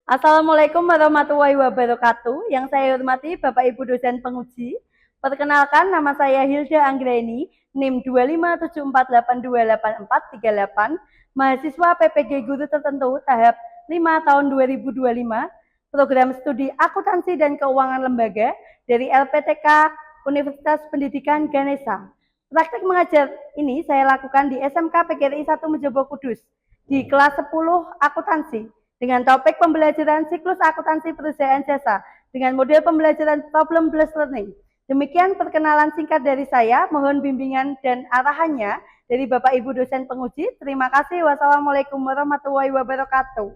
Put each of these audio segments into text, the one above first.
Assalamualaikum warahmatullahi wabarakatuh. Yang saya hormati Bapak Ibu dosen penguji. Perkenalkan, nama saya Hilda Anggraini, NIM 25748284438, mahasiswa PPG Guru Tertentu tahap 5 tahun 2025, program studi akuntansi dan keuangan lembaga dari LPTK Universitas Pendidikan Ganesha. Praktek mengajar ini saya lakukan di SMK PGRI 1 Mojobo Kudus di kelas 10 akuntansi dengan topik pembelajaran siklus akuntansi perusahaan jasa dengan model pembelajaran problem based learning. Demikian perkenalan singkat dari saya, mohon bimbingan dan arahannya dari Bapak Ibu dosen penguji. Terima kasih. Wassalamualaikum warahmatullahi wabarakatuh.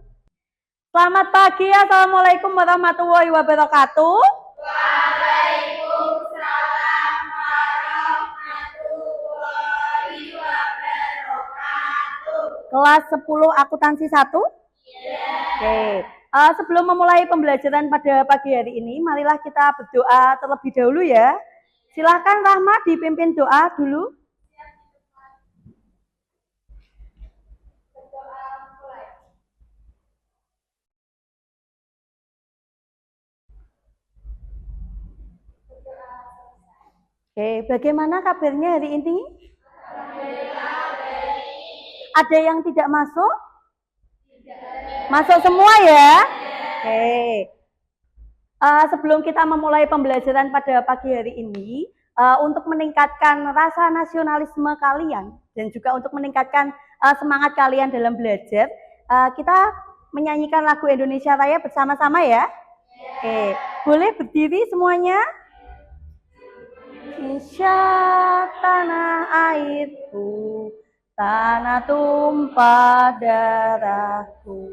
Selamat pagi, assalamualaikum warahmatullahi wabarakatuh. Waalaikumsalam warahmatullahi wabarakatuh. Kelas 10 akuntansi 1? Oke. Sebelum memulai pembelajaran pada pagi hari ini, marilah kita berdoa terlebih dahulu ya. Silahkan Rahma dipimpin doa dulu. Oke, bagaimana kabarnya hari ini? Ada yang tidak masuk? Masuk semua ya? Oke. Sebelum kita memulai pembelajaran pada pagi hari ini, untuk meningkatkan rasa nasionalisme kalian dan juga untuk meningkatkan semangat kalian dalam belajar, kita menyanyikan lagu Indonesia Raya bersama-sama ya. Oke, boleh berdiri semuanya? Indonesia tanah airku, tanah tumpah darahku.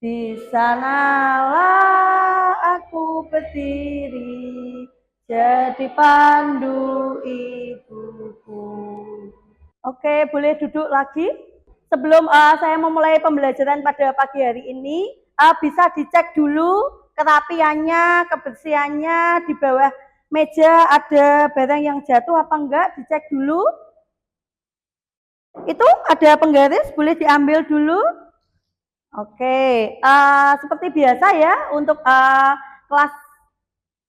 Di sanalah aku berdiri, jadi pandu ibuku. Oke, boleh duduk lagi. Sebelum saya memulai pembelajaran pada pagi hari ini, bisa dicek dulu kerapiannya, kebersihannya. Di bawah meja ada barang yang jatuh apa enggak, dicek dulu. Itu ada penggaris, boleh diambil dulu. Oke, seperti biasa ya untuk kelas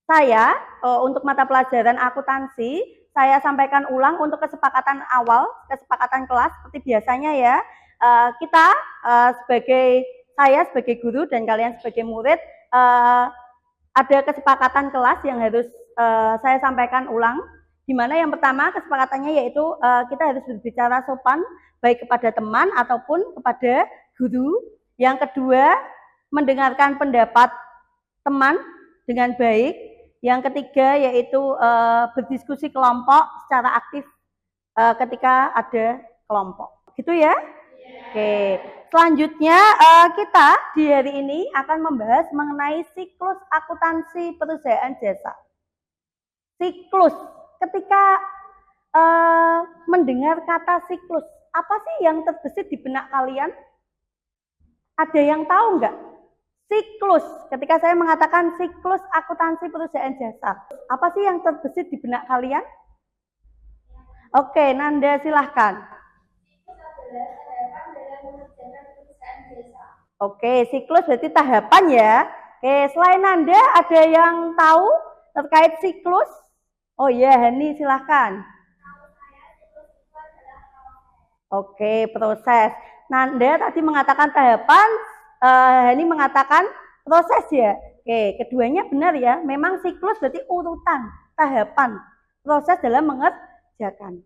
saya, untuk mata pelajaran akuntansi, saya sampaikan ulang untuk kesepakatan awal, kesepakatan kelas seperti biasanya ya. Kita saya sebagai guru dan kalian sebagai murid, ada kesepakatan kelas yang harus saya sampaikan ulang. Di mana yang pertama kesepakatannya yaitu kita harus berbicara sopan baik kepada teman ataupun kepada guru. Yang kedua, mendengarkan pendapat teman dengan baik. Yang ketiga yaitu berdiskusi kelompok secara aktif ketika ada kelompok. Gitu ya? Oke. Selanjutnya kita di hari ini akan membahas mengenai siklus akuntansi perusahaan jasa. Siklus. Ketika mendengar kata siklus, apa sih yang terbesit di benak kalian? Ada yang tahu nggak? Siklus. Ketika saya mengatakan siklus akuntansi perusahaan jasa, apa sih yang terbesit di benak kalian? Oke, Nanda silahkan. Oke, siklus berarti tahapan ya. Oke, selain Nanda ada yang tahu terkait siklus? Oh iya, Hani silahkan. Oke, proses. Nanda tadi mengatakan tahapan, Hani mengatakan proses ya. Oke, keduanya benar ya. Memang siklus berarti urutan, tahapan, proses dalam mengerjakan.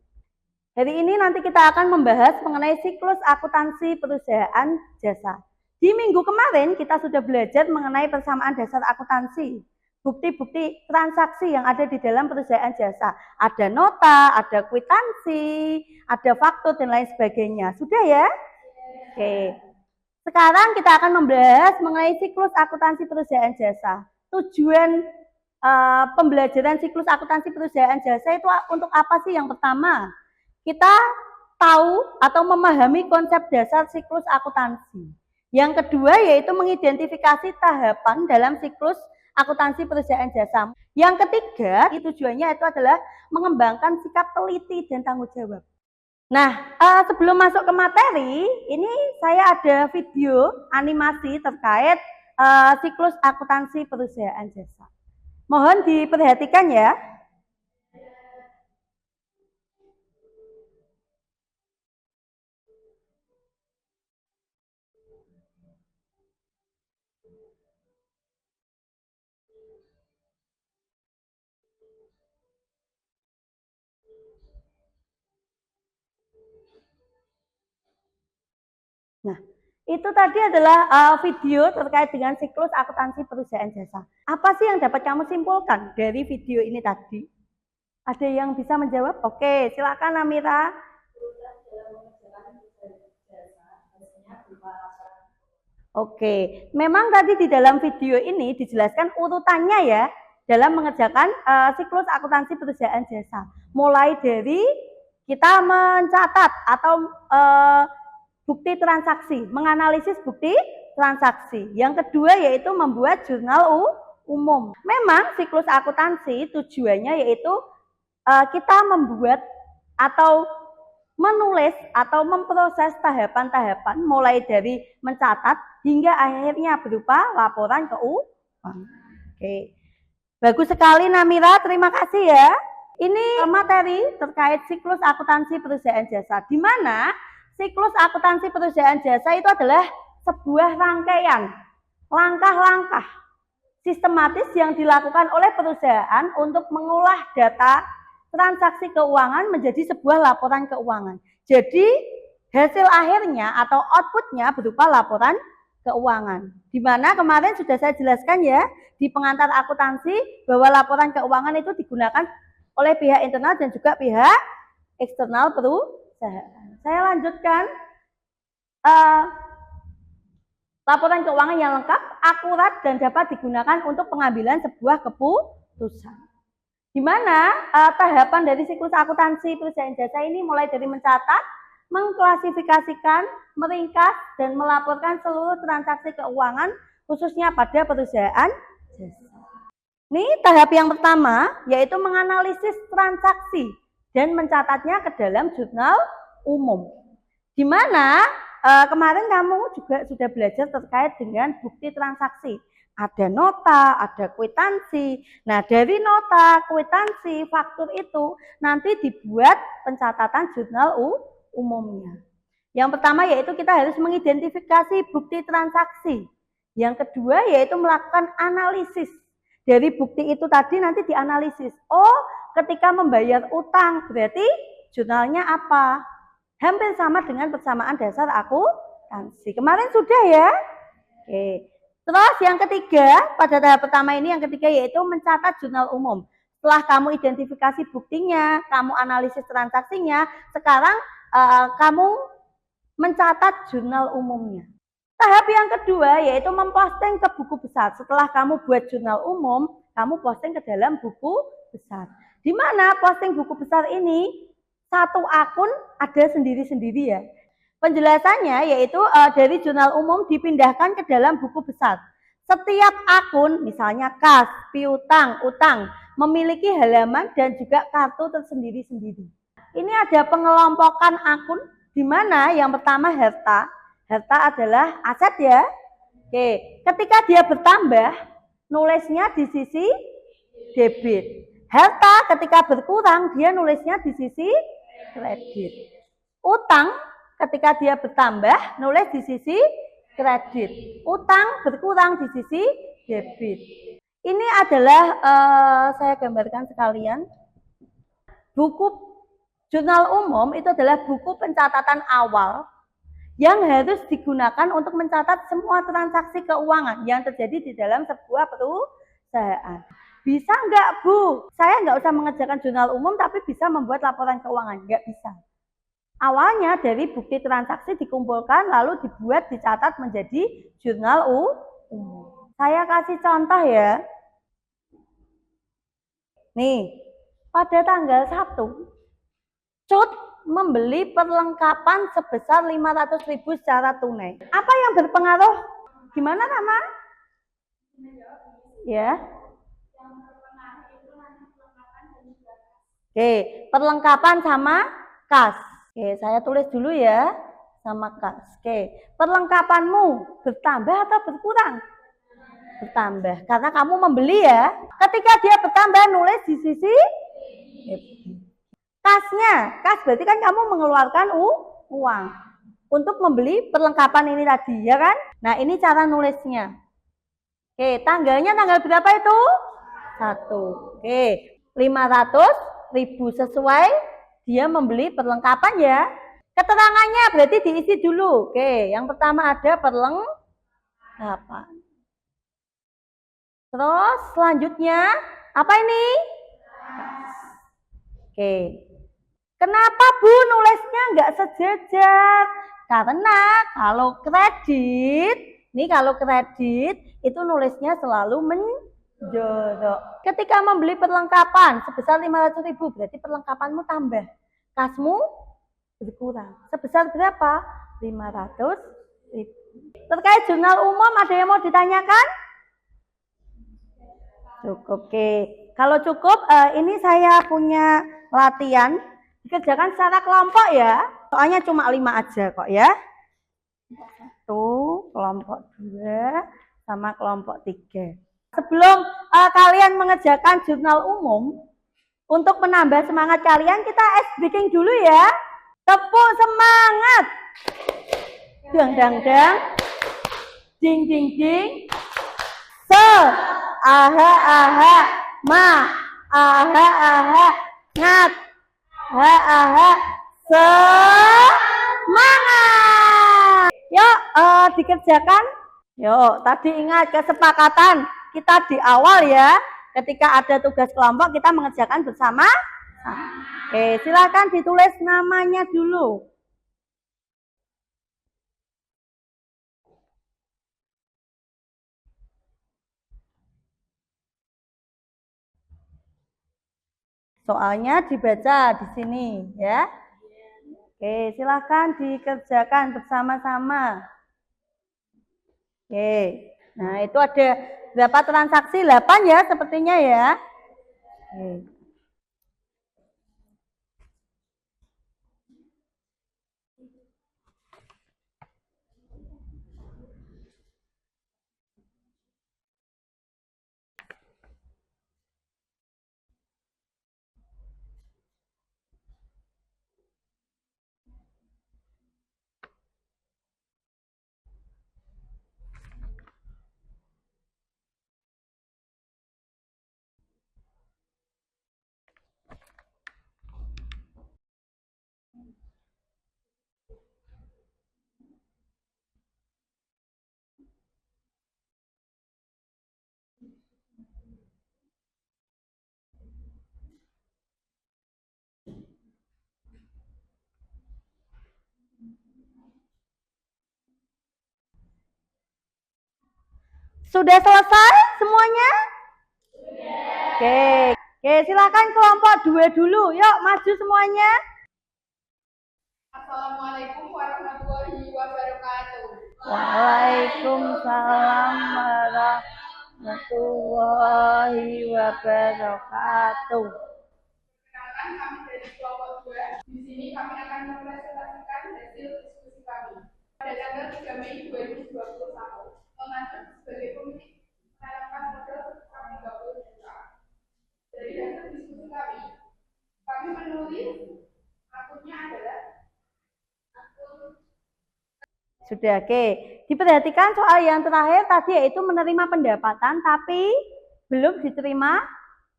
Hari ini nanti kita akan membahas mengenai siklus akuntansi perusahaan jasa. Di minggu kemarin kita sudah belajar mengenai persamaan dasar akuntansi. Bukti-bukti transaksi yang ada di dalam perusahaan jasa. Ada nota, ada kwitansi, ada faktur, dan lain sebagainya. Sudah ya? Oke. Sekarang kita akan membahas mengenai siklus akuntansi perusahaan jasa. Tujuan pembelajaran siklus akuntansi perusahaan jasa itu untuk apa sih? Yang pertama, kita tahu atau memahami konsep dasar siklus akuntansi. Yang kedua yaitu mengidentifikasi tahapan dalam siklus akuntansi perusahaan jasa. Yang ketiga, tujuannya itu adalah mengembangkan sikap teliti dan tanggung jawab. Nah, sebelum masuk ke materi, ini saya ada video animasi terkait siklus akuntansi perusahaan jasa. Mohon diperhatikan ya. Nah, itu tadi adalah video terkait dengan siklus akuntansi perusahaan jasa. Apa sih yang dapat kamu simpulkan dari video ini tadi? Ada yang bisa menjawab? Oke, silakan Amira. Oke, memang tadi di dalam video ini dijelaskan urutannya ya dalam mengerjakan siklus akuntansi perusahaan jasa. Mulai dari kita mencatat atau bukti transaksi, menganalisis bukti transaksi. Yang kedua yaitu membuat jurnal umum. Memang siklus akuntansi tujuannya yaitu kita membuat atau menulis atau memproses tahapan-tahapan mulai dari mencatat hingga akhirnya berupa laporan keuangan. Oke. Bagus sekali Namira, terima kasih ya. Ini materi terkait siklus akuntansi perusahaan jasa, di mana siklus akuntansi perusahaan jasa itu adalah sebuah rangkaian langkah-langkah sistematis yang dilakukan oleh perusahaan untuk mengolah data transaksi keuangan menjadi sebuah laporan keuangan. Jadi hasil akhirnya atau outputnya berupa laporan keuangan. Di mana kemarin sudah saya jelaskan ya di pengantar akuntansi bahwa laporan keuangan itu digunakan oleh pihak internal dan juga pihak eksternal perusahaan. Saya lanjutkan. Laporan keuangan yang lengkap, akurat, dan dapat digunakan untuk pengambilan sebuah keputusan. Di mana tahapan dari siklus akuntansi perusahaan jasa ini mulai dari mencatat, mengklasifikasikan, meringkas, dan melaporkan seluruh transaksi keuangan khususnya pada perusahaan jasa. Ini tahap yang pertama yaitu menganalisis transaksi dan mencatatnya ke dalam jurnal umum. Di mana kemarin kamu juga sudah belajar terkait dengan bukti transaksi. Ada nota, ada kwitansi. Nah, dari nota, kwitansi, faktur itu nanti dibuat pencatatan jurnal umumnya. Yang pertama yaitu kita harus mengidentifikasi bukti transaksi. Yang kedua yaitu melakukan analisis. Dari bukti itu tadi nanti dianalisis. Oh, ketika membayar utang berarti jurnalnya apa? Hampir sama dengan persamaan dasar akuntansi. Kemarin sudah ya? Oke. Terus yang ketiga, pada tahap pertama ini yang ketiga yaitu mencatat jurnal umum. Setelah kamu identifikasi buktinya, kamu analisis transaksinya, sekarang kamu mencatat jurnal umumnya. Tahap yang kedua yaitu memposting ke buku besar. Setelah kamu buat jurnal umum, kamu posting ke dalam buku besar. Di mana posting buku besar ini satu akun ada sendiri-sendiri ya. Penjelasannya yaitu dari jurnal umum dipindahkan ke dalam buku besar. Setiap akun, misalnya kas, piutang, utang, memiliki halaman dan juga kartu tersendiri-sendiri. Ini ada pengelompokan akun, di mana yang pertama harta. Harta adalah aset ya. Oke, ketika dia bertambah, nulisnya di sisi debit. Harta ketika berkurang, dia nulisnya di sisi kredit. Utang ketika dia bertambah, nulis di sisi kredit. Utang berkurang di sisi debit. Ini adalah saya gambarkan sekalian. Buku jurnal umum itu adalah buku pencatatan awal yang harus digunakan untuk mencatat semua transaksi keuangan yang terjadi di dalam sebuah perusahaan. Bisa nggak Bu? Saya nggak usah mengerjakan jurnal umum tapi bisa membuat laporan keuangan. Nggak bisa. Awalnya dari bukti transaksi dikumpulkan lalu dibuat dicatat menjadi jurnal umum. Saya kasih contoh ya. Nih, pada tanggal 1, Cut membeli perlengkapan sebesar 500.000 secara tunai. Apa yang berpengaruh? Gimana Rama? Ya. Oke, perlengkapan sama kas. Oke, saya tulis dulu ya sama Kak. Oke, perlengkapanmu bertambah atau berkurang? Bertambah, karena kamu membeli ya. Ketika dia bertambah, nulis di sisi kasnya. Kas berarti kan kamu mengeluarkan uang untuk membeli perlengkapan ini tadi, ya kan? Nah, ini cara nulisnya. Oke, tanggalnya tanggal berapa itu? 1. Oke, 500.000 sesuai dia membeli perlengkapan ya. Keterangannya berarti diisi dulu. Oke, yang pertama ada perlengkapan. Terus selanjutnya apa ini? Oke. Kenapa Bu nulisnya nggak sejajar? Karena kalau kredit itu nulisnya selalu menjorok. Ketika membeli perlengkapan sebesar 500.000 berarti perlengkapanmu tambah. Kasmu berkurang. Sebesar berapa? 500.000. Terkait jurnal umum ada yang mau ditanyakan? Cukup. Oke. Kalau cukup, ini saya punya latihan dikerjakan secara kelompok ya. Soalnya cuma 5 aja kok ya. 1, kelompok 2, sama kelompok 3. Sebelum kalian mengerjakan jurnal umum, untuk menambah semangat kalian, kita ice breaking dulu ya. Tepuk semangat. Dang dang dang. Ding ding ding. Aha aha. Ma. Aha aha. Ngat. Ha aha. Semangat. Yuk, dikerjakan. Yuk, tadi ingat kesepakatan kita di awal ya. Ketika ada tugas kelompok kita mengerjakan bersama. Oke, silakan ditulis namanya dulu. Soalnya dibaca di sini ya. Oke, silakan dikerjakan bersama-sama. Oke, nah itu ada berapa transaksi? 8 ya sepertinya ya. Oke. Sudah selesai semuanya? Oke. Oke, silakan kelompok 2 dulu. Yuk, maju semuanya. Assalamualaikum warahmatullahi wabarakatuh. Waalaikumsalam warahmatullahi wabarakatuh. Perkenalkan, kami dari kelompok 2. Di sini kami akan mempresentasikan hasil diskusi kami pada tanggal 3 Mei 2021. Pengantar sebagai pemilik menanamkan modal sebesar 30 juta. Dari hasil diskusi kami menulis akunnya adalah Sudah, oke. Diperhatikan soal yang terakhir tadi yaitu menerima pendapatan tapi belum diterima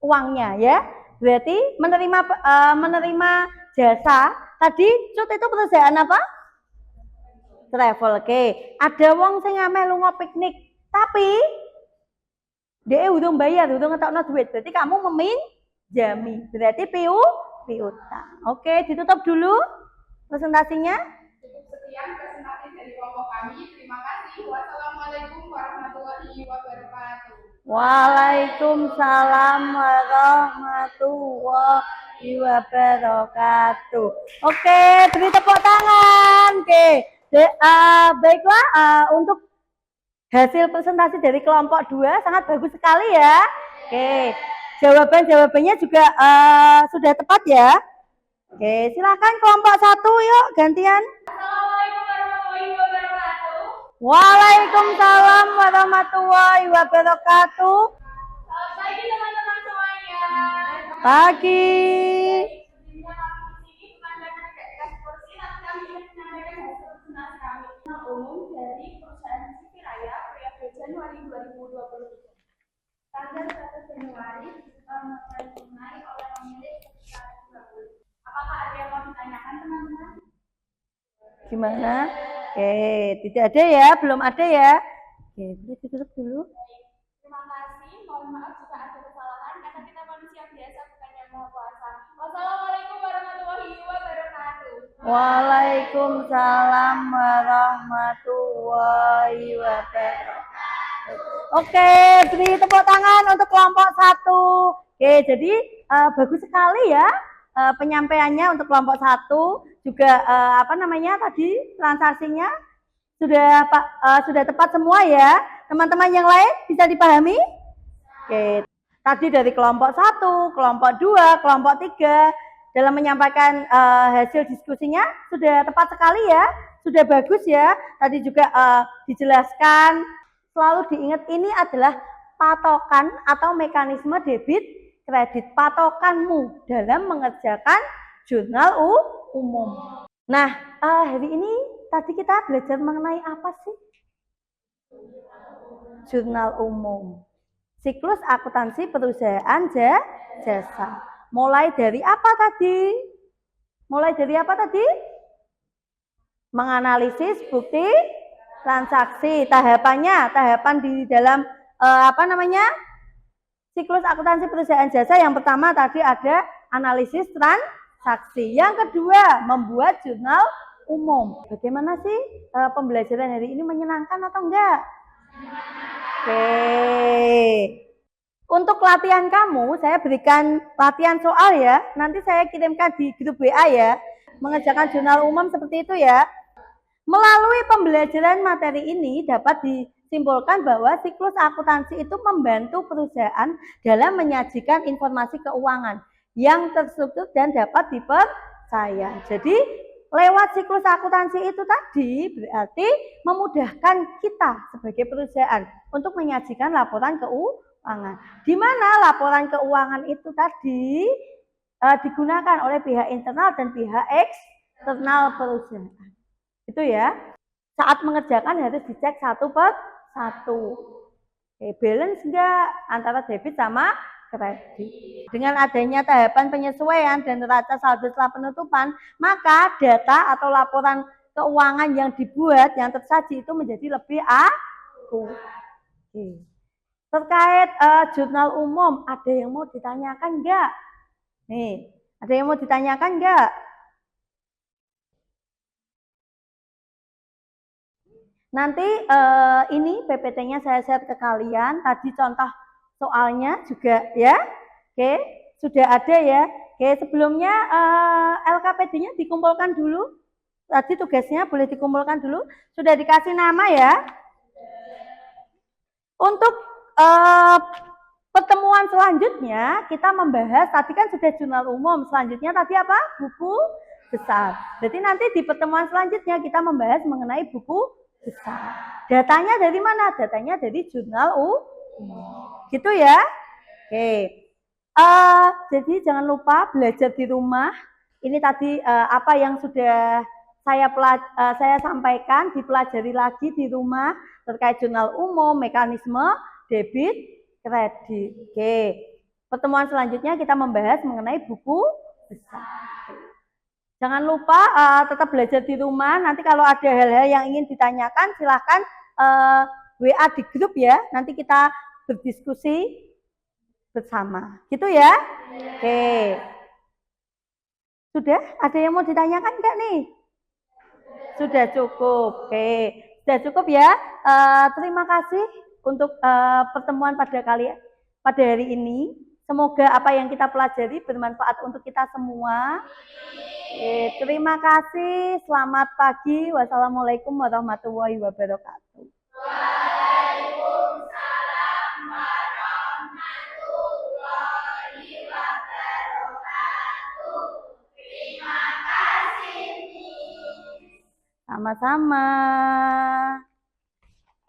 uangnya ya. Berarti menerima jasa tadi Cut itu perusahaan apa? Travel. Oke. Ada wong sing ame lunga piknik tapi dia urung bayar, urung ngetokno duit. Berarti kamu meminjami. Berarti piutang. Oke, ditutup dulu presentasinya. Cukup sekian presentasi dari kelompok kami. Terima kasih. Wassalamualaikum warahmatullahi wabarakatuh. Waalaikumsalam warahmatullahi wabarakatuh. Oke, beri tepuk tangan. Oke, baiklah untuk hasil presentasi dari kelompok 2 sangat bagus sekali ya. Oke, jawabannya juga sudah tepat ya. Oke, silakan kelompok 1 yuk gantian. Assalamualaikum warahmatullahi wabarakatuh. Waalaikumsalam warahmatullahi wabarakatuh. Selamat pagi teman-teman semuanya. Pagi. Sebelumnya kami di sini bukan karena tidak dikasih kursi, tapi kami ingin menyampaikan hasil presentasi kami tentang umum dari perusahaan CV Raya periode Januari 2023. Tanggal 1 Januari dimulai oleh pemilik sertifikat 20. Apakah ada yang mau ditanyakan teman-teman? Gimana? Oke, tidak ada ya, belum ada ya. Oke, boleh ditutup dulu. Terima kasih, mohon maaf jika ada kesalahan karena kita manusia biasa bukan yang maha kuasa. Wassalamualaikum warahmatullahi wabarakatuh. Waalaikumsalam warahmatullahi wabarakatuh. Oke, beri tepuk tangan untuk kelompok 1. Oke, jadi bagus sekali ya penyampaiannya untuk kelompok 1. Juga tadi transaksinya sudah tepat semua ya. Teman-teman yang lain bisa dipahami? Oke, tadi dari kelompok 1, kelompok 2, kelompok 3 dalam menyampaikan hasil diskusinya sudah tepat sekali ya, sudah bagus ya. Tadi juga dijelaskan, selalu diingat ini adalah patokan atau mekanisme debit kredit, patokanmu dalam mengerjakan jurnal umum. Nah, hari ini tadi kita belajar mengenai apa sih? Jurnal umum. Siklus akuntansi perusahaan jasa. Mulai dari apa tadi? Menganalisis bukti transaksi. Tahapan di dalam siklus akuntansi perusahaan jasa. Yang pertama tadi ada analisis transaksi. Yang kedua, membuat jurnal umum. Bagaimana sih pembelajaran hari ini, menyenangkan atau enggak? Oke. Untuk latihan kamu, saya berikan latihan soal ya. Nanti saya kirimkan di grup WA ya. Mengerjakan jurnal umum seperti itu ya. Melalui pembelajaran materi ini dapat disimpulkan bahwa siklus akuntansi itu membantu perusahaan dalam menyajikan informasi keuangan yang terstruktur dan dapat dipercaya. Jadi lewat siklus akuntansi itu tadi berarti memudahkan kita sebagai perusahaan untuk menyajikan laporan keuangan. Di mana laporan keuangan itu tadi digunakan oleh pihak internal dan pihak eksternal perusahaan. Itu ya. Saat mengerjakan harus dicek satu per satu. Balance enggak antara debit sama kredit. Dengan adanya tahapan penyesuaian dan neraca saldo setelah penutupan, maka data atau laporan keuangan yang dibuat, yang tersaji itu menjadi lebih akurat. Terkait jurnal umum, ada yang mau ditanyakan enggak? Nih, ada yang mau ditanyakan enggak? Nanti ini PPT-nya saya share ke kalian. Tadi contoh soalnya juga ya. Oke, sudah ada ya. Oke, sebelumnya LKPD-nya dikumpulkan dulu. Tadi tugasnya boleh dikumpulkan dulu. Sudah dikasih nama ya. Untuk pertemuan selanjutnya kita membahas, tadi kan sudah jurnal umum. Selanjutnya tadi apa? Buku besar. Jadi nanti di pertemuan selanjutnya kita membahas mengenai buku besar. Datanya dari mana? Datanya dari jurnal umum. Gitu ya. Oke. Jadi jangan lupa belajar di rumah. Ini tadi apa yang sudah saya sampaikan, dipelajari lagi di rumah terkait jurnal umum, mekanisme debit kredit. Oke. Pertemuan selanjutnya kita membahas mengenai buku besar. Jangan lupa tetap belajar di rumah. Nanti kalau ada hal-hal yang ingin ditanyakan, silahkan WA di grup ya. Nanti kita berdiskusi bersama. Gitu ya? Oke. Sudah? Ada yang mau ditanyakan enggak nih? Sudah cukup. Oke. Sudah cukup ya. Terima kasih untuk pertemuan pada hari ini. Semoga apa yang kita pelajari bermanfaat untuk kita semua. Terima kasih. Selamat pagi. Wassalamualaikum warahmatullahi wabarakatuh. Waalaikumsalam warahmatullahi wabarakatuh. Terima Sama-sama.